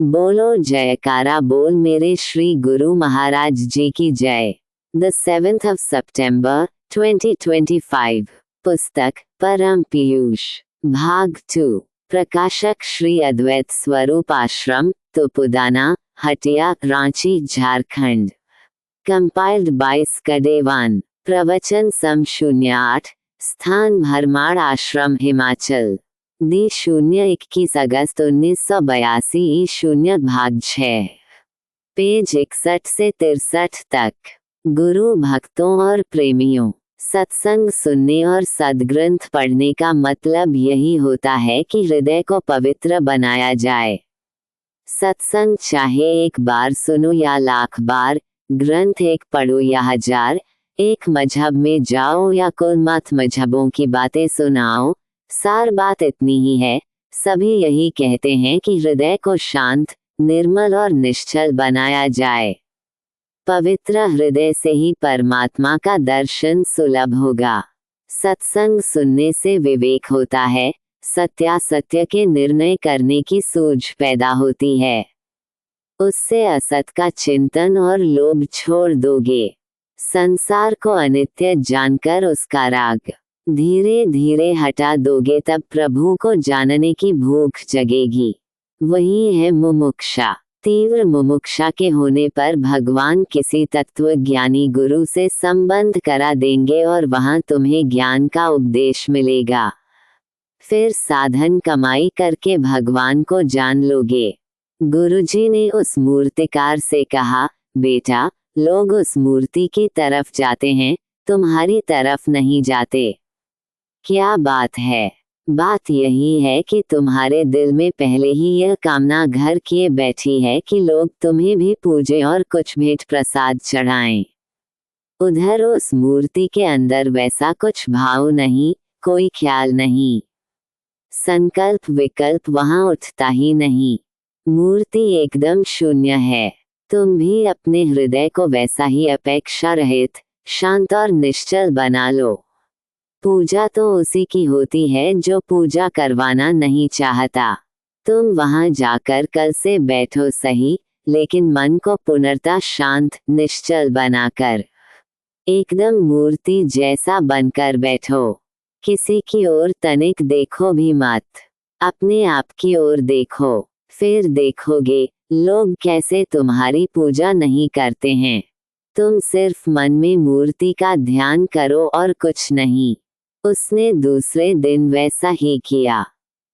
बोलो जयकारा बोल मेरे श्री गुरु महाराज जी की जय। The 7th of September 2025। पुस्तक परम पीयूष भाग 2। प्रकाशक श्री अद्वैत स्वरूप आश्रम, तुपुदाना, हटिया, रांची, झारखंड। कंपाइल्ड बाय स्कडेवान। प्रवचन सम 08। स्थान भरमाड़ आश्रम, हिमाचल। दी 021 अगस्त 1982 ई 0 भाग 6। पेज 61 से 63 तक। गुरु भक्तों और प्रेमियों, सत्संग सुनने और सद्ग्रंथ पढ़ने का मतलब यही होता है कि हृदय को पवित्र बनाया जाए। सत्संग चाहे एक बार सुनो या लाख बार, ग्रंथ एक पढ़ो या हजार, एक मजहब में जाओ या कुल मत मजहबों की बातें सुनाओ, सार बात इतनी ही है। सभी यही कहते हैं कि हृदय को शांत, निर्मल और निश्चल बनाया जाए। पवित्र हृदय से ही परमात्मा का दर्शन सुलभ होगा। सत्संग सुनने से विवेक होता है, सत्यासत्य के निर्णय करने की सूझ पैदा होती है। उससे असत का चिंतन और लोभ छोड़ दोगे। संसार को अनित्य जानकर उसका राग धीरे धीरे हटा दोगे, तब प्रभु को जानने की भूख जगेगी। वही है मुमुक्षा। तीव्र मुमुक्षा के होने पर भगवान किसी तत्वज्ञानी गुरु से संबंध करा देंगे और वहां तुम्हें ज्ञान का उपदेश मिलेगा। फिर साधन कमाई करके भगवान को जान लोगे। गुरुजी ने उस मूर्तिकार से कहा, बेटा, लोग उस मूर्ति की तरफ जाते हैं, तुम्हारी तरफ नहीं जाते। क्या बात है? बात यही है कि तुम्हारे दिल में पहले ही यह कामना घर किए बैठी है कि लोग तुम्हें भी पूजें और कुछ भेंट प्रसाद चढ़ाएं। उधर उस मूर्ति के अंदर वैसा कुछ भाव नहीं, कोई ख्याल नहीं। संकल्प विकल्प वहां उठता ही नहीं। मूर्ति एकदम शून्य है। तुम भी अपने हृदय को वैसा ही अपेक्षा रहित, शांत और निश्चल बना लो। पूजा तो उसी की होती है जो पूजा करवाना नहीं चाहता। तुम वहां जाकर कल से बैठो सही, लेकिन मन को पुनर्ता शांत, निश्चल बनाकर एकदम मूर्ति जैसा बनकर बैठो। किसी की ओर तनिक देखो भी मत, अपने आप की ओर देखो। फिर देखोगे लोग कैसे तुम्हारी पूजा नहीं करते हैं। तुम सिर्फ मन में मूर्ति का ध्यान करो और कुछ नहीं। उसने दूसरे दिन वैसा ही किया।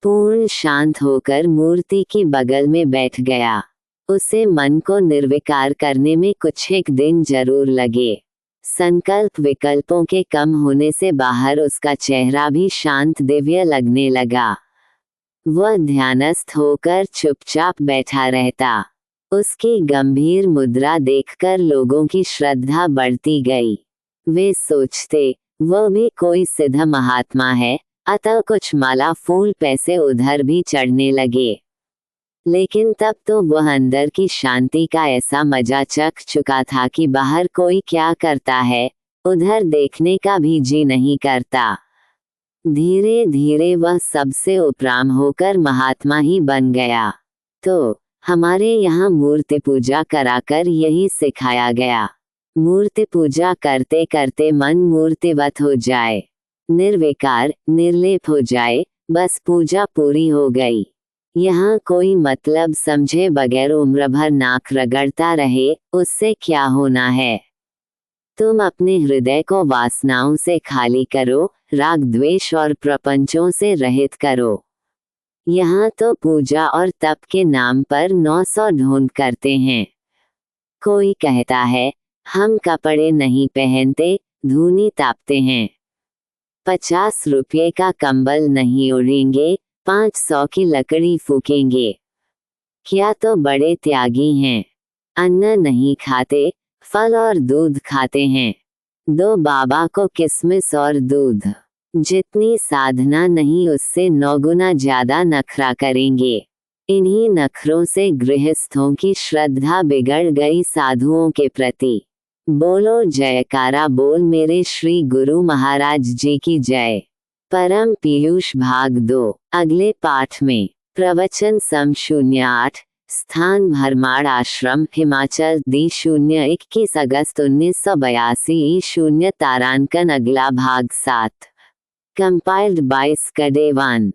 पूर्ण शांत होकर मूर्ति की बगल में बैठ गया। उसे मन को निर्विकार करने में कुछ एक दिन जरूर लगे। संकल्प विकल्पों के कम होने से बाहर उसका चेहरा भी शांत दिव्य लगने लगा। वह ध्यानस्थ होकर चुपचाप बैठा रहता। उसकी गंभीर मुद्रा देखकर लोगों की श्रद्धा बढ़ती गई। वे सोचते, वह भी कोई सिद्ध महात्मा है, अतः कुछ माला फूल पैसे उधर भी चढ़ने लगे। लेकिन तब तो वह अंदर की शांति का ऐसा मजा चख चुका था कि बाहर कोई क्या करता है, उधर देखने का भी जी नहीं करता। धीरे धीरे वह सबसे उपराम होकर महात्मा ही बन गया। तो हमारे यहाँ मूर्ति पूजा कराकर यही सिखाया गया। मूर्ति पूजा करते करते मन मूर्तिवत हो जाए, निर्विकार, निर्लेप हो जाए, बस पूजा पूरी हो गई। यहाँ कोई मतलब समझे बगैर उम्र भर नाक रगड़ता रहे, उससे क्या होना है। तुम अपने हृदय को वासनाओं से खाली करो, राग द्वेष और प्रपंचों से रहित करो। यहाँ तो पूजा और तप के नाम पर 900 ढोंग करते हैं। कोई कहता है, हम कपड़े नहीं पहनते, धूनी तापते हैं। 50 रुपये का कंबल नहीं ओढ़ेंगे, 500 की लकड़ी फूकेंगे। क्या तो बड़े त्यागी हैं। अन्न नहीं खाते, फल और दूध खाते हैं। दो बाबा को किसमिस और दूध। जितनी साधना नहीं उससे 9 गुना ज्यादा नखरा करेंगे। इन्हीं नखरों से गृहस्थों की श्रद्धा बिगड़ गई साधुओं के प्रति। बोलो जयकारा बोल मेरे श्री गुरु महाराज जी की जय। परम पीयूष भाग 2। अगले पाठ में प्रवचन सम 08। स्थान भरमाड़ आश्रम, हिमाचल, दी 021 अगस्त 1982 0 तारांकन अगला भाग 7 कंपाइल्ड बाय स्कडेवान।